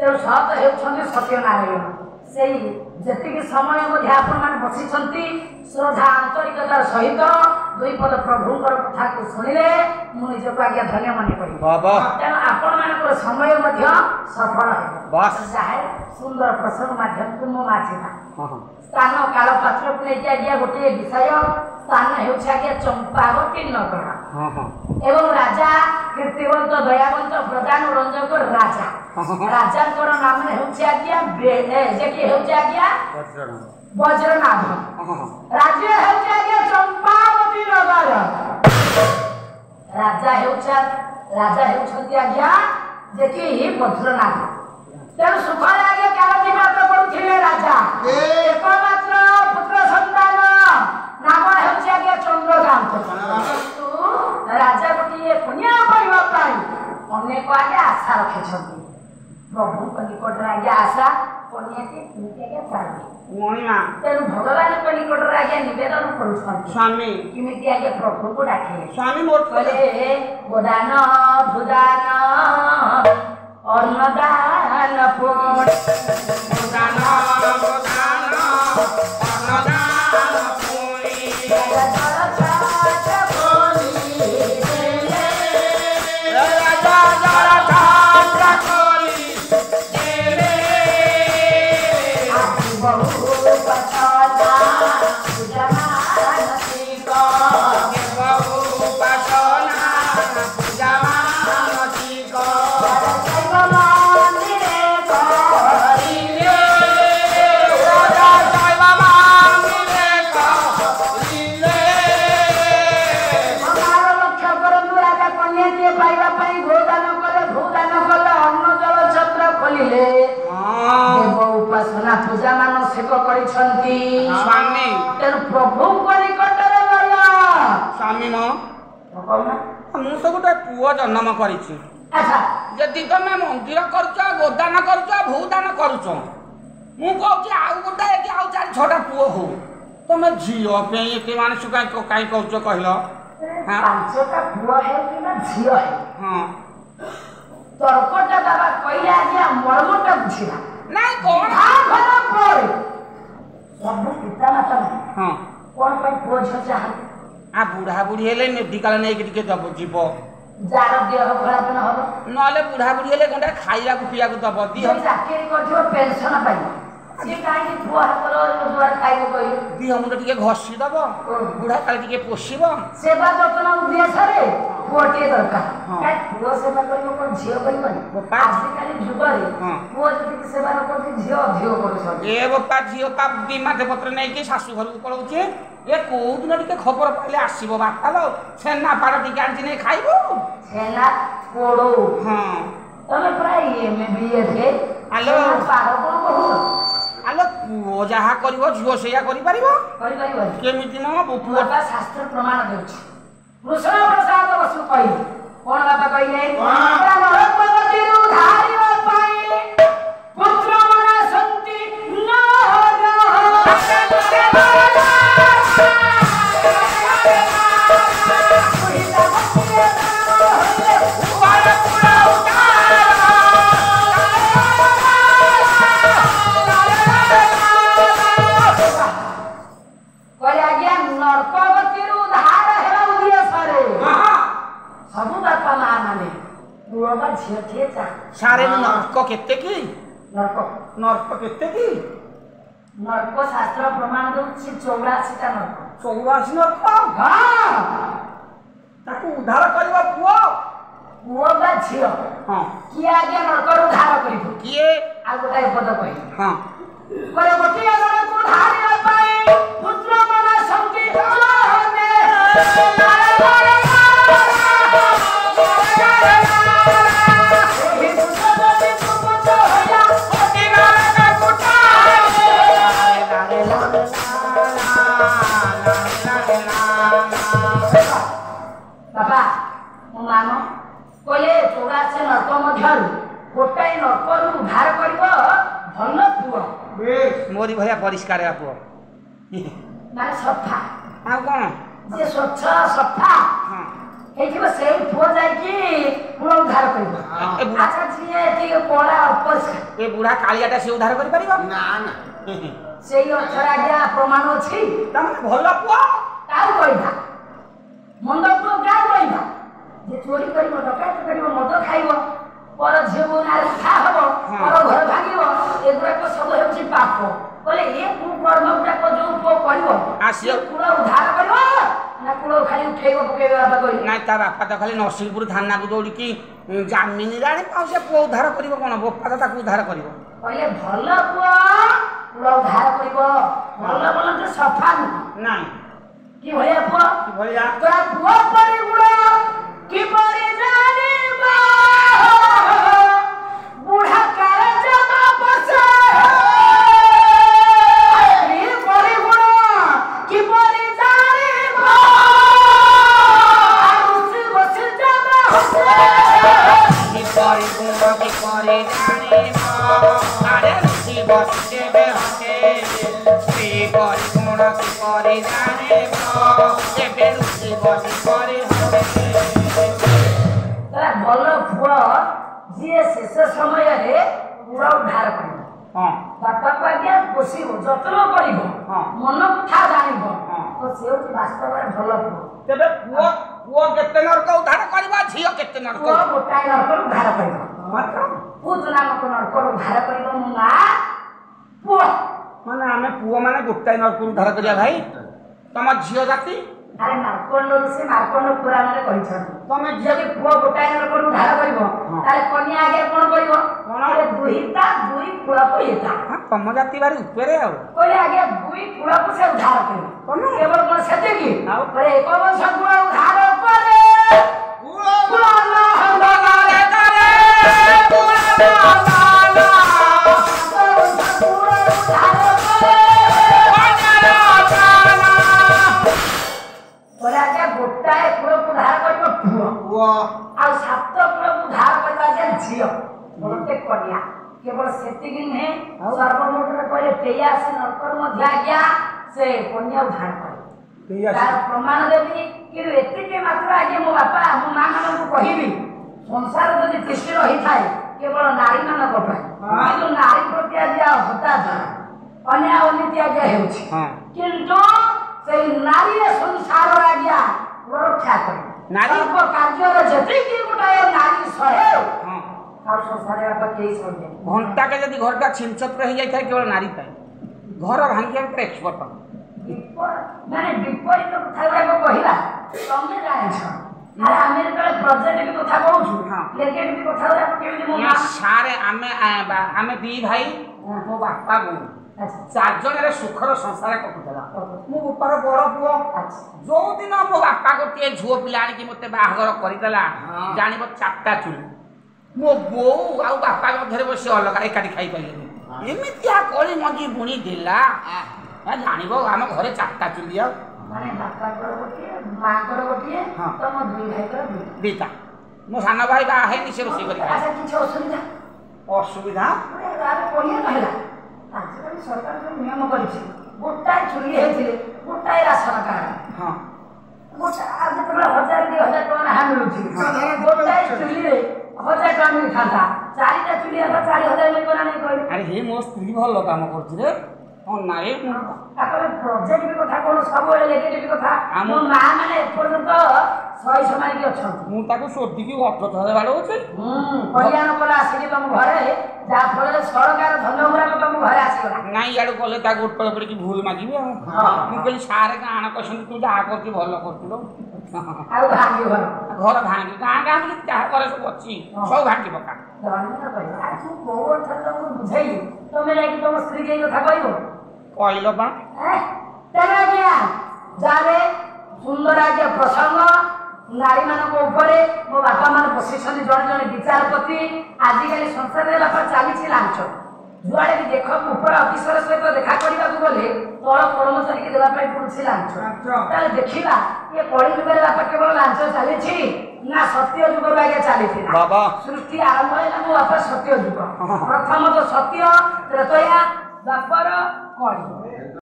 तेणु सत होउछन्ति सत्यनारायण सेई जेतिक समय मध्ये आपण मान बसिछन्ति श्रद्धा आंतरिकतार सहित दुई पद प्रभुंकर कथा को सुनिले मु निजको आज्ञा धन्य माने करी बाबा तेणु आपण मानकर समय मध्ये सफल हे बस जाहे सुंदर प्रसंग माध्यम को मु माछिना हां स्थान काल पात्र को लेके आज्ञा गोटे विषय स्थान हेउछ आज्ञा चंपावती नगर हां हां एवं राजा कीर्तिवंत दयावंत प्रधान रंजक राजा राजा को नाम हेउछ आज्ञा जेकी हेउछ आज्ञा वज्रनाभ राज्य हेउछ आज्ञा चंपावती नगर राजा हेउछन्ति आज्ञा जेकी वज्रनाभ तेणु सुखरे आगे कालती मात्र पड़ुथिले राजा एकमात्र पुत्र संतान नाम हेउछ आज्ञा चंद्रकांत राजा गोटे पुण्य पाइबा पाई अनेक आगे आशा रखिछन्ति प्रभु निकट आगे आशा पुण्य के किमिति आगे पाइबे मोहिमा तेणु भगवान को निकट आगे निवेदन करुछन्ति स्वामी किमिति आगे प्रभु को डाके स्वामी मोर बोले गोदान भुदान अन्नदान पुण्य गोदान गोदान अन्नदान पूजा मानसिक करिसंती स्वामी तेनु प्रभु को निकटरे गला स्वामी मो कहना मु सब गोटे पुओ जन्म करिछि अच्छा यदि तुम मंदिर करुच गोदान करुच भूदान करुच मु कहूँ आउ गोटे आउ 4-6टा पुओ हो तुम झील पे एते मानस कहीं कहूच कहल 5टा पुओ है कि ना झील है हाँ तर्कटा बाबा कहले आज्ञा मर्मटा बुझिला नहीं कौन घर पर सब पिता माता हाँ कौन पर बोझ चाह आ बुढ़ा बुढ़ी हेले मेडिकल नहीं के दब जीव जार देह खराब न हो नले बुढ़ा बुढ़ी हेले घंटा खाइया को पिया को दब दी हम चाकरी करथियो पेंशन पाई से काहे कि पुआ हातर दुआर खाइबो कहि दी हम टिके घसी दब बुढ़ा काले टिके पोषिब सेवा जतन उद्देश्य रे पुओटे दरकार काहे पुओ सेवा करियो कोन झियो करिबो आजकल जुग रे पुओ जति सेवा न करथि झियो अधियो करछ ए बप्पा झियो पा दी माथे पत्र नै कि सासु घर को पळौछे ए को दिन टिके खबर पाइले आसीबो बापा लो छेना पाड़ टिके आंची नै खाइबो छेना पोड़ो हां तमे प्राय एमबीए थे हेलो पाड़ को कहू आलो पुओ जहा करिवो झियो सेया करि परिबो केमिति न पुओटा शास्त्र प्रमाण देउछ कृष्ण प्रसाद वसु कहि कोन बाबा कहिले भगवती उधारिवा पाई पुत्र मना संति न सारे नर्क केते की नर्क केते की नर्क शास्त्र प्रमाण दउछि 84 टा नर्क 84 नर्क हां ताकू उद्धार करबा पुओ बा झियो हां किए आगे नर्क उद्धार करिबो किए आ गोटाय पद कहि हां करे गोटी आगे को उद्धार पाए पुत्र मना संति हने बाबा मानो कोले 84 नर्क मध्यरु गोटाय नर्करु उद्धार करिवो भल पुओ बेस मोरी भया परिष्कार पुओ माने सफा आ कोन जे स्वच्छ सफा हां ହେଇଥିବ ସେଇ ପୁଅ ଯାଇକି ପୁଅ ଉଦ୍ଧାର କରିବ। ଆଚ୍ଛା ଯିଏ ଟିକେ କଳା ଅପରିଷ୍କାର ଏ ବୁଢା କାଳିଆଟା ସେ ଉଦ୍ଧାର କରିପାରିବ? ନା ନା ସେଇ ଅର୍ଥରେ ଆଜ୍ଞା ପ୍ରମାଣ ଅଛି। ତାମାନେ ଭଲ ପୁଅ କାହାକୁ କହିବା ମନ୍ଦ ପୁଅ କାହାକୁ କହିବା? ଯେ ଚୋରି କରିବ ଡକାୟତ କରିବ ମଦ ଖାଇବ ପର ଝିଅକୁ ନାଁରେ କଥା ହବ ପର ଘର ଭାଙ୍ଗିବ ଏଗୁଡାକ ସବୁ ହେଉଛି ପାପ। କହିଲେ ଏ କର୍ମ ଗୁଡାକ ଯୋଉ ପୁଅ କରିବ ଆସିବ କୁଳ ଉଦ୍ଧାର କରିବ ନା କୁଳ ଖାଲି ଉଠେଇବ ପକେଇବ ବାପା କହିଲେ? ନାଇଁ ତା ବାପା ତ ଖାଲି ନରସିଂହପୁର ଥାନାକୁ ଦୌଡ଼ିକି ଜାମିନରେ ଆଣି ଆଉ ସେ ପୁଅ ଉଦ୍ଧାର କରିବ କଣ? ବୋପା ତ ତାକୁ ଉଦ୍ଧାର କରିବ। କହିଲେ ଭଲ ପୁଅ କୁଳ ଉଦ୍ଧାର କରିବ। ଭଲ ଭଲ ଯେ ସଫା ନୁହଁ। ନାଇଁ କି ଭଳିଆ ପୁଅ? କି ଭଳିଆ? ତୋର ପୁଅ ପରି ଗୁଣ କିପରି ଜାଣିବ ବୁଢା କାଳେ ଜମା ବସେ ପରି ଗୁଣ କିପରି ଜାଣିବ ଋଷି ବସି ଜମା ହସେ କିପରି ଗୁଣ କିପରି ଜାଣିବ ଆରେ ଋଷି ବସି ଦେବେ ହସେ କିପରି ଗୁଣ କିପରି ଜାଣିବ ଏବେ ଋଷି ବସି କରି ହସେ। ଭଲ ପୁଅ ଯିଏ ଶେଷ ସମୟରେ ପୁରା ଉଦ୍ଧାର କରିବ। ବାପାକୁ ଆଜ୍ଞା ପୋଷିବ ଯତ୍ନ କରିବ ମନ କଥା ଜାଣିବ ତ ସେ ହେଉଛି ବାସ୍ତବରେ ଭଲ ପୁଅ। ତେବେ ପୁଅ ପୁଅ କେତେ ନରକ ଉଦ୍ଧାର କରିବ ଝିଅ କେତେ ନରକ? ପୁଅ ଗୋଟାଏ ନରକରୁ ଉଦ୍ଧାର କରିବ। ଭୂତ ନାମକ ନରକରୁ ଉଦ୍ଧାର କରିବ ମୋ ମା ପୁଅ। ମାନେ ଆମେ ପୁଅ ମାନେ ଗୋଟାଏ ନରକରୁ ଉଦ୍ଧାର କରିବା ଭାଇ। ତମ ଝିଅ ଜାତି ଆରେ ମାର୍କଣ୍ଡରୁ ସେ ମାର୍କଣ୍ଡ ପୁରାଣରେ କହିଛନ୍ତି ତମେ ଯଦି ପୁଅ ଗୋଟାଏ ନରକରୁ ଉଦ୍ଧାର କରିବ ତାହେଲେ କନ୍ୟା ଆଗରେ କଣ କହିବ? ଦୁହିତା ଦୁଇ କୂଳକୁ ହିତା। ତମ ଜାତି ଭାରି ଉପରେ ଆଉ କହିଲେ ଆଜ୍ଞା ଦୁଇ କୂଳକୁ ସେ ଉଦ୍ଧାର କରିବ। କେବଳ କଣ ସେତିକି? ଏକ ବର୍ଷ କୂଳ ଉଦ୍ଧାର କରେ ଗୋଟାଏ କୂଳକୁ ଉଦ୍ଧାର କରିବ ପୁଅ ଆଉ 7 କୂଳକୁ ଉଦ୍ଧାର କରିବା ଯେ ଝିଅ ଗୋଟେ କନ୍ୟା। କେବଳ ସେତିକି ନୁହେଁ ସର୍ବମୋଟରେ କହିଲେ 83 ନରକରୁ ମଧ୍ୟ ଆଜ୍ଞା ସେ କନ୍ୟା ଉଦ୍ଧାର କରେ। ତାର ପ୍ରମାଣ ଦେବି କିନ୍ତୁ ଏତିକି ମାତ୍ର ଆଜ୍ଞା ମୋ ବାପା ମୋ ମା ମାନଙ୍କୁ କହିବି ସଂସାର ଯଦି ତିଷ୍ଠି ରହିଥାଏ କେବଳ ନାରୀ ମାନଙ୍କ ପାଇଁ କିନ୍ତୁ ନାରୀ ପ୍ରତି ଆଜି ଆଉ ହତାଶ ଅନ୍ୟାୟ ଅନୀତି ଆଜ୍ଞା ହେଉଛି କିନ୍ତୁ ସେଇ ନାରୀର ସଂସାର ଆଜ୍ଞା ରକ୍ଷା କରେ। ସର୍ବ କାର୍ଯ୍ୟରେ ଯେତିକି ଗୋଟାଏ ନାରୀ ସହେ ଆଉ ସଂସାରରେ ବାପା କେହି ସହେ। ଘଣ୍ଟାକେ ଯଦି ଘରଟା ଛିନଛତ୍ର ହେଇଯାଇଥାଏ କେବଳ ନାରୀ ପାଇଁ ଘର ଭାଙ୍ଗିବା ଭିତରେ ଏକ୍ସପର୍ଟ। ମାନେ ବିପରୀତ କଥା ଗୁଡାକ କହିବା ତମେ ଜାଣିଛ। ଆରେ ଆମେ ଯେତେବେଳେ ପ୍ରୋଜେକ୍ଟ କଥା କହୁଛୁ ନେଗେଟିଭ କଥା ଗୁଡାକ କେମିତି ମୋ ମା ସାରେ ଆମେ ଦି ଭାଇ ମୋ ବାପା ବୋଉ 4 ଜଣରେ ସୁଖର ସଂସାର କଟୁଥିଲା। ମୋ ବାପାର ବଡ ପୁଅ ଯୋଉ ଦିନ ମୋ ବାପା ଗୋଟିଏ ଝୁଅ ପିଲା ଆଣିକି ମତେ ବାହାଘର କରିଦେଲା ଜାଣିବ 4ଟା ଚୁଲି ମୋ ବୋଉ ଆଉ ବାପା ମଧ୍ୟରେ ବସି ଅଲଗା ଏକାଠି ଖାଇପାରିଲେନି। ଏମିତିଆ କଳି ମଞ୍ଜି ବୁଣି ଦେଲା ଜାଣିବ ଆମ ଘରେ 4ଟା ଚୁଲି ଆଉ ମାନେ ବାପାଙ୍କର ଗୋଟିଏ ମାଙ୍କର ଗୋଟିଏ ତମ 2 ଭାଇଙ୍କର 2ଟା। ମୋ ସାନ ଭାଇ ବାହା ହେଇନି ସେ ରୋଷେଇ କରି ଖାଏ। କିଛି ଅସୁବିଧା ଅସୁବିଧା କହିଲେ ନହେଲା ଆଜିକାଲି ସରକାର ଯୋଉ ନିୟମ କରିଛି ଗୋଟାଏ ଚୁଲି ହେଇଥିଲେ ଗୋଟାଏ ରାସନ କାର୍ଡ ଯେତେବେଳେ 1000-2000 ଟଙ୍କା ଲେଖା ମିଳୁଛି ଗୋଟାଏ ଚୁଲିରେ 1000 ଟଙ୍କା ମିଳିଥାନ୍ତା 4ଟା ଚୁଲି ହେଲା 4000 ମିଳିବ ନା ନାଇଁ କହିଲେ? ଆରେ ହେ ମୋ ସ୍ତ୍ରୀ ଭଲ କାମ କରୁଛି ରେ ନାଇଁ ପ୍ରୋଜେକ୍ଟ କଥା କଣ ସବୁବେଳେ ନେଗେଟିଭ କଥା। ମୋ ମା ମାନେ ଏପର୍ଯ୍ୟନ୍ତ 100 ସମାନିକି ଅଛନ୍ତି। ମୁଁ ତାକୁ ଶୋଧିକି 8 ଥର ବାଡଉଛି କଲ୍ୟାଣ କଲା ଆସିକି ତମ ଘରେ ଯାହା ଫଳରେ ସରକାର ଧନ ଗୁଡାକ ତମ ଘରେ ଆସିଗଲା। ନାଇଁ ଇଆଡୁ ଗଲେ ତାକୁ ଗୋଟ ପଡ଼ିକି ଭୁଲ ମାଗିବି ଆଉ ମୁଁ କହିଲି ସାରେ ଗାଁ କହିଛନ୍ତି ତୁ ଯାହା କରୁଛୁ ଭଲ କରୁଥିଲୁ ଆଉ ଭାଙ୍ଗି ଘର ଭାଙ୍ଗି ଗାଁ ଗାଁ ଯାହା ଘରେ ସବୁ ଅଛି ସବୁ ଭାଙ୍ଗି ପକା। କୋଉ ଅର୍ଥରେ ତମକୁ ବୁଝେଇଲି ତମେ ଯାଇକି ତମ ସ୍ତ୍ରୀ ଏଇ କଥା କହିବ କହିଲ ବା ଆଜ୍ଞା ଯାରେ ସୁନ୍ଦର ଆଜ୍ଞା ପ୍ରସଙ୍ଗ ନାରୀ ମାନଙ୍କ ଉପରେ ମୋ ବାପା ମାନେ ବସିଛନ୍ତି ଜଣେ ଜଣେ ବିଚାରପତି। ଆଜିକାଲି ସଂସାରରେ ବାପା ଚାଲିଛି ଲାଞ୍ଚ ଯୁଆଡେ ବି ଦେଖ ଉପର ଅଫିସର ସହିତ ଦେଖା କରିବାକୁ ଗଲେ ତଳ କର୍ମଚାରୀକି ଦେବା ପାଇଁ ପଡୁଛି ଲାଞ୍ଚ। ତାହେଲେ ଦେଖିବା ଏ କଳି ଯୁଗରେ ବାପା କେବଳ ଲାଞ୍ଚ ଚାଲିଛି ନା ସତ୍ୟ ଯୁଗରୁ ଆଜ୍ଞା ଚାଲିଥିଲା? ସୃଷ୍ଟି ଆରମ୍ଭ ହେଲା ମୋ ବାପା ସତ୍ୟ ଯୁଗ। ପ୍ରଥମ ତ ସତ୍ୟ ତ୍ରେତୟା ଦ୍ୱାପର କଳି